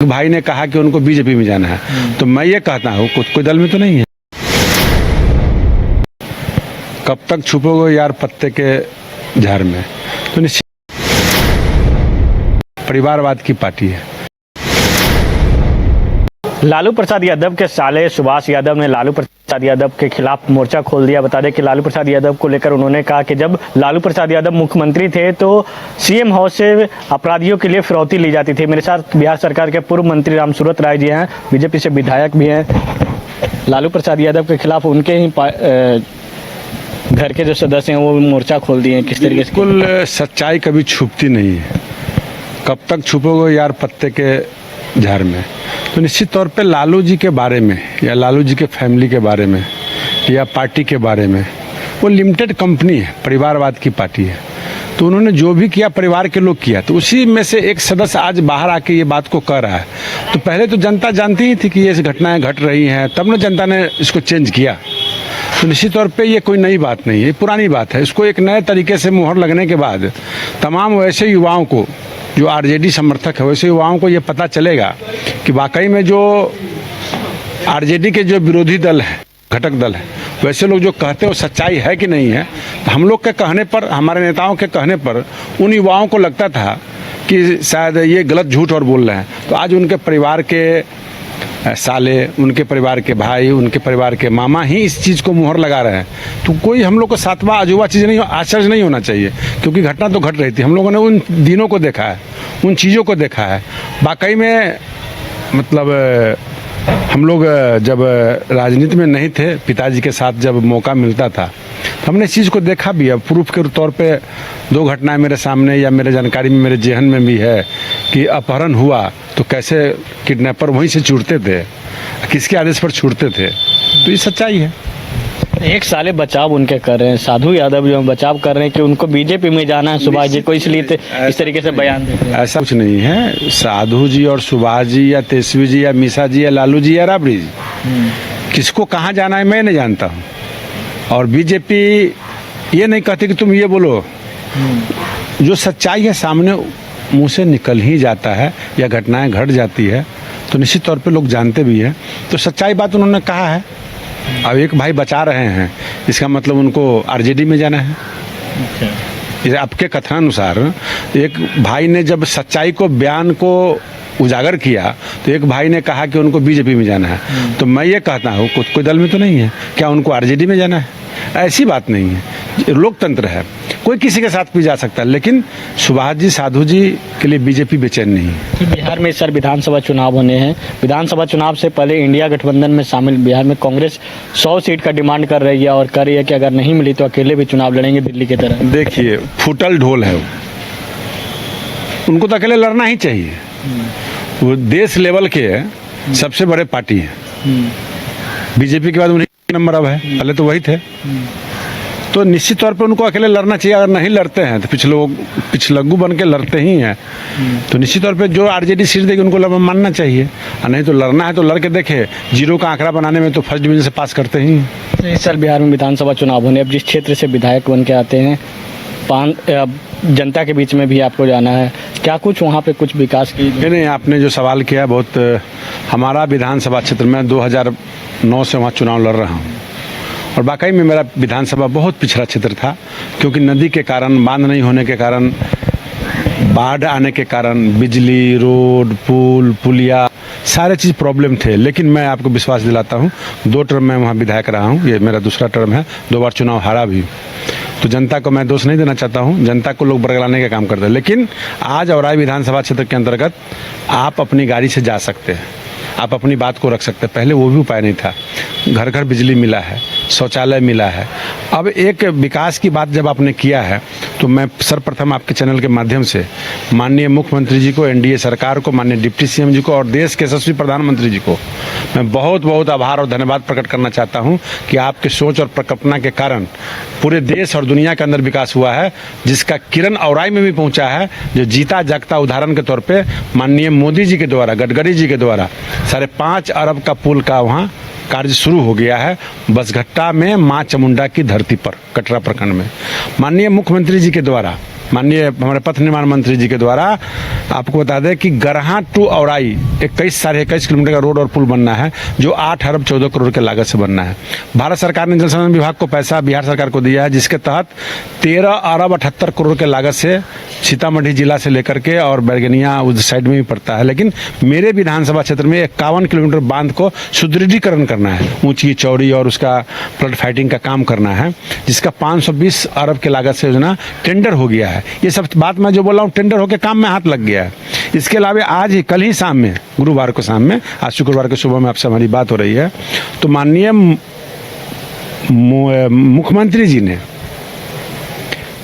भाई ने कहा कि उनको बीजेपी में जाना है, तो मैं ये कहता हूँ कोई दल में तो नहीं है। कब तक छुपोगे यार पत्ते के झाड़ में। तो निश्चित परिवारवाद की पार्टी है। लालू प्रसाद यादव के साले सुभाष यादव ने लालू प्रसाद यादव के खिलाफ मोर्चा खोल दिया। बता दें कि लालू प्रसाद यादव को लेकर उन्होंने कहा कि जब लालू प्रसाद यादव मुख्यमंत्री थे तो सीएम हाउस से अपराधियों के लिए फिरौती ली जाती थी। मेरे साथ बिहार सरकार के पूर्व मंत्री रामसूरत राय जी हैं, बीजेपी से विधायक भी हैं। लालू प्रसाद यादव के खिलाफ उनके ही घर के जो सदस्य हैं वो मोर्चा खोल दिए हैं। किस तरीके से? बिल्कुल सच्चाई कभी छुपती नहीं है। कब तक छुपोगे यार पत्ते के झाड़ में। तो निश्चित तौर पे लालू जी के बारे में या लालू जी के फैमिली के बारे में या पार्टी के बारे में, वो लिमिटेड कंपनी है, परिवारवाद की पार्टी है। तो उन्होंने जो भी किया परिवार के लोग किया। तो उसी में से एक सदस्य आज बाहर आके ये बात को कह रहा है। तो पहले तो जनता जानती ही थी कि ये घटनाएं घट रही हैं, तब ना जनता ने इसको चेंज किया। तो निश्चित तौर पे ये कोई नई बात नहीं है, पुरानी बात है। इसको एक नए तरीके से मुहर लगने के बाद तमाम वैसे युवाओं को जो आरजेडी समर्थक है, वैसे युवाओं को ये पता चलेगा कि वाकई में जो आरजेडी के जो विरोधी दल है, घटक दल है, वैसे लोग जो कहते हैं वो सच्चाई है कि नहीं है। तो हम लोग के कहने पर, हमारे नेताओं के कहने पर उन युवाओं को लगता था कि शायद ये गलत झूठ और बोल रहे हैं। तो आज उनके परिवार के साले, उनके परिवार के भाई, उनके परिवार के मामा ही इस चीज़ को मुहर लगा रहे हैं। तो कोई हम लोग को सातवां अजूबा चीज़ नहीं, आश्चर्य नहीं होना चाहिए, क्योंकि घटना तो घट रही थी। हम लोगों ने उन दिनों को देखा है, उन चीज़ों को देखा है। वाकई में मतलब हम लोग जब राजनीति में नहीं थे, पिताजी के साथ जब मौका मिलता था, तो हमने इस चीज़ को देखा भी है। प्रूफ के तौर पे दो घटनाएं मेरे सामने या मेरे जानकारी में, मेरे जेहन में भी है कि अपहरण हुआ तो कैसे किडनैपर वहीं से छूटते थे, किसके आदेश पर छूटते थे। तो ये सच्चाई है। एक साले बचाव उनके कर रहे हैं, साधु यादव जो बचाव कर रहे हैं कि उनको बीजेपी में जाना है सुभाष जी को, इसलिए इस तरीके से बयान देते हैं। ऐसा कुछ नहीं है। साधु जी और सुभाष जी या तेजस्वी जी या मीसा जी या लालू जी या राबड़ी जी, किसको कहाँ जाना है मैं नहीं जानता हूँ। और बीजेपी ये नहीं कहती कि तुम ये बोलो। जो सच्चाई है सामने मुंह से निकल ही जाता है या घटनाएं घट जाती है तो निश्चित तौर पे लोग जानते भी हैं। तो सच्चाई बात उन्होंने कहा है। अब एक भाई बचा रहे हैं, इसका मतलब उनको आरजेडी में जाना है। आपके कथनानुसार एक भाई ने जब सच्चाई को, बयान को उजागर किया, तो एक भाई ने कहा कि उनको बीजेपी में जाना है। तो मैं ये कहता हूँ कोई दल में तो नहीं है, क्या उनको आरजेडी में जाना है? ऐसी बात नहीं है। लोकतंत्र है, कोई किसी के साथ भी जा सकता है, लेकिन सुभाष जी, साधु जी के लिए बीजेपी बेचैन नहीं है। बिहार में इस साल विधानसभा चुनाव होने हैं। विधानसभा चुनाव से पहले इंडिया गठबंधन में शामिल बिहार में कांग्रेस 100 सीट का डिमांड कर रही है और कह रही है कि अगर नहीं मिली तो अकेले भी चुनाव लड़ेंगे दिल्ली की तरह। देखिए, फुटल ढोल है वो, उनको तो अकेले लड़ना ही चाहिए। वो देश लेवल के सबसे बड़े पार्टी है। बीजेपी के बाद उन्हीं नंबर अब है, पहले तो वही थे। तो निश्चित तौर पे उनको अकेले लड़ना चाहिए। अगर नहीं लड़ते हैं तो पिछलग्गू बन के लड़ते ही हैं। तो निश्चित तौर पे जो आरजेडी सीट देगी उनको मानना चाहिए, और नहीं तो लड़ना है तो लड़ के देखे। जीरो का आंकड़ा बनाने में तो फर्स्ट डिवीजन से पास करते ही हैं। इस साल बिहार में विधानसभा चुनाव होने, अब जिस क्षेत्र से विधायक बन के आते हैं, जनता के बीच में भी आपको जाना है, क्या कुछ वहाँ पे कुछ विकास की? नहीं, आपने जो सवाल किया बहुत, हमारा विधानसभा क्षेत्र में 2009 से वहाँ चुनाव लड़ रहा हूँ। और वाकई में मेरा विधानसभा बहुत पिछड़ा क्षेत्र था, क्योंकि नदी के कारण, बांध नहीं होने के कारण, बाढ़ आने के कारण बिजली, रोड, पुल, पुलिया, सारे चीज़ प्रॉब्लम थे। लेकिन मैं आपको विश्वास दिलाता हूँ, 2 टर्म में वहाँ विधायक रहा हूँ, ये मेरा दूसरा टर्म है, 2 बार चुनाव हारा भी। तो जनता को मैं दोष नहीं देना चाहता हूँ, जनता को लोग बरगलाने का काम करते हैं। लेकिन आज औराई विधानसभा क्षेत्र के अंतर्गत आप अपनी गाड़ी से जा सकते हैं, आप अपनी बात को रख सकते हैं। पहले वो भी उपाय नहीं था। घर घर बिजली मिला है, शौचालय मिला है। अब एक विकास की बात जब आपने किया है, तो मैं सर्वप्रथम आपके चैनल के माध्यम से माननीय मुख्यमंत्री जी को, एनडीए सरकार को, माननीय डिप्टी सीएम जी को और देश के यशस्वी प्रधानमंत्री जी को मैं बहुत बहुत आभार और धन्यवाद प्रकट करना चाहता हूं कि आपके सोच और परिकल्पना के कारण पूरे देश और दुनिया के अंदर विकास हुआ है, जिसका किरण औराई में भी पहुंचा है। जो जीता जागता उदाहरण के तौर पर माननीय मोदी जी के द्वारा, गडकरी जी के द्वारा 5.5 अरब का पुल का वहाँ कार्य शुरू हो गया है, बसघट्टा में, माँ चामुंडा की धरती पर, कटरा प्रखंड में। माननीय मुख्यमंत्री जी के द्वारा माननीय हमारे पथ निर्माण मंत्री जी के द्वारा आपको बता दें कि गरहा टू औराई 21 किलोमीटर का रोड और पुल बनना है, जो 8 अरब 14 करोड़ के लागत से बनना है। भारत सरकार ने जल संसाधन विभाग को पैसा बिहार सरकार को दिया है, जिसके तहत 13 अरब 78 करोड़ के लागत से सीतामढ़ी जिला से लेकर के और बैरगनिया उस साइड में भी पड़ता है। लेकिन मेरे विधानसभा क्षेत्र में 51 किलोमीटर बांध को सुदृढ़ीकरण करना है, ऊंची चौड़ी और उसका फ्लड फाइटिंग का काम करना है, जिसका 520 अरब के लागत से योजना टेंडर हो गया है। ये सब बात मैं जो बोल रहा हूँ टेंडर होकर काम में हाथ लग गया है। इसके अलावा आज ही कल ही शाम में, गुरुवार को शाम में, आज शुक्रवार को सुबह में आपसे हमारी बात हो रही है, तो माननीय मुख्यमंत्री जी ने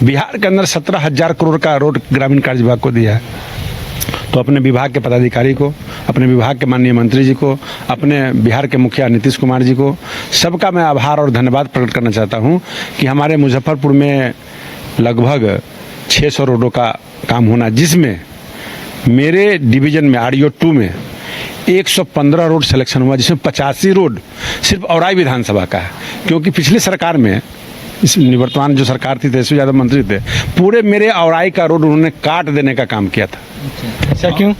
बिहार के अंदर 17,000 करोड़ का रोड ग्रामीण कार्य विभाग को दिया है। तो अपने विभाग के पदाधिकारी को, अपने विभाग के माननीय मंत्री जी को, अपने बिहार के मुखिया नीतीश कुमार जी को, सबका मैं आभार और धन्यवाद प्रकट करना चाहता हूं कि हमारे मुजफ्फरपुर में लगभग 600 रोडों का काम होना, जिसमें मेरे डिवीजन में RDO 2 में 115 रोड सिलेक्शन हुआ, जिसमें 85 रोड सिर्फ औराई विधानसभा का है। क्योंकि पिछली सरकार में, इस निवर्तमान जो सरकार थी, तेजस्वी यादव मंत्री थे, पूरे मेरे औराई का रोड उन्होंने काट देने का काम किया था। ऐसा क्यों?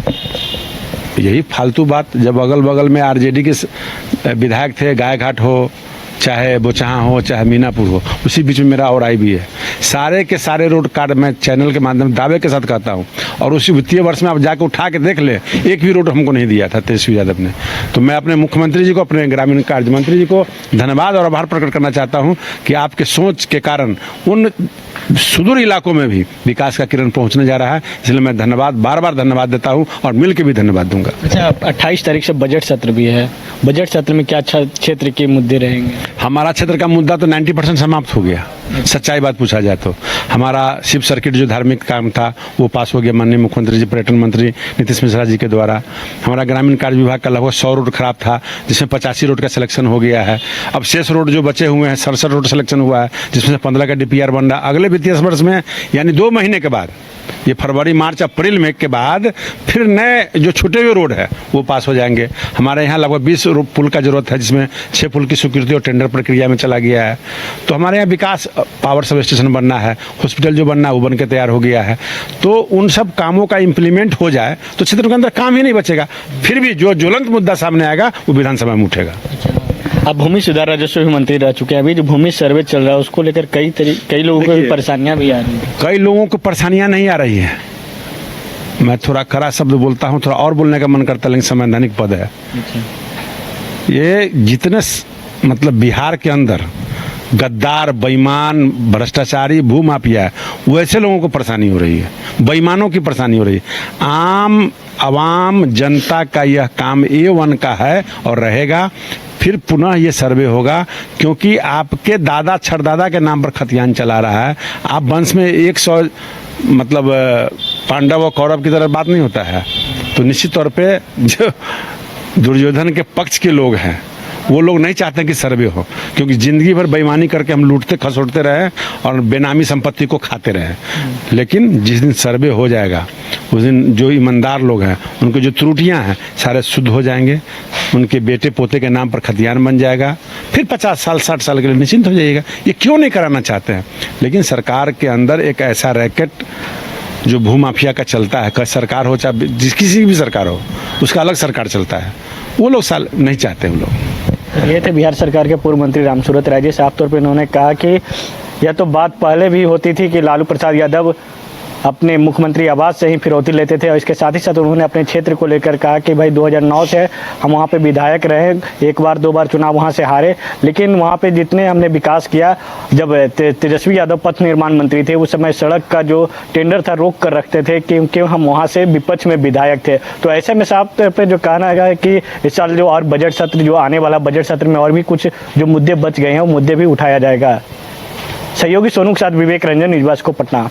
यही फालतू बात। जब अगल बगल में RJD के विधायक थे, गायघाट हो, चाहे बोचहा हो, चाहे मीनापुर हो, उसी बीच में मेरा औराई भी है। सारे के सारे रोड कार्ड मैं चैनल के माध्यम से दावे के साथ कहता हूँ, और उसी वित्तीय वर्ष में आप जाकर उठा के देख ले, एक भी रोड हमको नहीं दिया था तेजस्वी यादव ने। तो मैं अपने मुख्यमंत्री जी को, अपने ग्रामीण कार्य मंत्री जी को धन्यवाद और आभार प्रकट करना चाहता हूँ कि आपके सोच के कारण उन सुदूर इलाकों में भी विकास का किरण पहुंचने जा रहा है। इसलिए मैं धन्यवाद, बार बार धन्यवाद देता हूं और मिल के भी धन्यवाद दूंगा। अच्छा, 28 तारीख से बजट सत्र भी है। बजट सत्र में क्या क्षेत्र के मुद्दे रहेंगे? हमारा क्षेत्र का मुद्दा तो 90% समाप्त हो गया। सच्चाई बात पूछा जाए तो हमारा शिव सर्किट जो धार्मिक काम था वो पास हो गया माननीय मुख्यमंत्री जी, पर्यटन मंत्री नीतीश मिश्रा जी के द्वारा। हमारा ग्रामीण कार्य विभाग का लगभग 100 रोड खराब था, जिसमें 85 रोड का सिलेक्शन हो गया है। अब शेष रोड जो बचे हुए हैं, 67 रोड सिलेक्शन हुआ है, जिसमें से 15 का DPR बन रहा है। अगले वित्तीय वर्ष में, यानी 2 महीने के बाद, ये फरवरी मार्च अप्रैल में के बाद फिर नए जो छूटे हुए रोड है वो पास हो जाएंगे। हमारे यहाँ लगभग 20 पुल का जरूरत है, जिसमें 6 पुल की स्वीकृति और टेंडर प्रक्रिया में चला गया है। तो हमारे यहाँ विकास, पावर सब स्टेशन बनना है, हॉस्पिटल जो बनना है वो बन के तैयार हो गया है। तो उन सब कामों का इम्प्लीमेंट हो जाए तो क्षेत्र के अंदर काम ही नहीं बचेगा। फिर भी जो ज्वलंत मुद्दा सामने आएगा वो विधानसभा में उठेगा। अब भूमि सुधार राजस्व मंत्री रह चुके हैं, अभी जो भूमि सर्वे चल रहा है उसको लेकर कई लोगों को परेशानियां भी आ रही हैं। कई लोगों को परेशानियां नहीं आ रही है। मैं थोड़ा कड़ा शब्द बोलता हूं, थोड़ा और बोलने का मन करता है, लेकिन संवैधानिक पद है। ये जितने मतलब बिहार के अंदर गद्दार, बेईमान, भ्रष्टाचारी, भूमाफिया है, वैसे लोगों को परेशानी हो रही है, बेईमानों की परेशानी हो रही है। आवाम जनता का यह काम A1 का है और रहेगा। फिर पुनः ये सर्वे होगा, क्योंकि आपके दादा छड़दादा के नाम पर खतियान चला रहा है। आप वंश में 100 मतलब पांडव और कौरव की तरह बात नहीं होता है। तो निश्चित तौर पे जो दुर्योधन के पक्ष के लोग हैं वो लोग नहीं चाहते कि सर्वे हो, क्योंकि जिंदगी भर बेईमानी करके हम लूटते खसोटते रहे और बेनामी संपत्ति को खाते रहे। लेकिन जिस दिन सर्वे हो जाएगा उस दिन जो ईमानदार लोग हैं उनकी जो त्रुटियां हैं सारे शुद्ध हो जाएंगे, उनके बेटे पोते के नाम पर खतियान बन जाएगा। फिर 50 साल 60 साल के लिए निश्चिंत हो जाइएगा। ये क्यों नहीं कराना चाहते हैं? लेकिन सरकार के अंदर एक ऐसा रैकेट जो भूमाफिया का चलता है, सरकार हो चाहे किसी की भी सरकार हो, उसका अलग सरकार चलता है। वो लोग नहीं चाहते हैं। वो लोग ये थे बिहार सरकार के पूर्व मंत्री रामसूरत राय जी। साफ तौर पे उन्होंने कहा कि यह तो बात पहले भी होती थी कि लालू प्रसाद यादव अपने मुख्यमंत्री आवास से ही फिरौती लेते थे, और इसके साथ ही साथ उन्होंने अपने क्षेत्र को लेकर कहा कि भाई 2009 से हम वहाँ पे विधायक रहे, 1 बार 2 बार चुनाव वहाँ से हारे, लेकिन वहाँ पे जितने हमने विकास किया, जब तेजस्वी यादव पथ निर्माण मंत्री थे उस समय सड़क का जो टेंडर था रोक कर रखते थे, क्योंकि हम वहाँ से विपक्ष में विधायक थे। तो ऐसे में साफ तौर पर जो कहना है कि इस साल जो और बजट सत्र, जो आने वाला बजट सत्र में और भी कुछ जो मुद्दे बच गए हैं वो मुद्दे भी उठाया जाएगा। सहयोगी सोनू के साथ विवेक रंजन, न्यूज़ को पटना।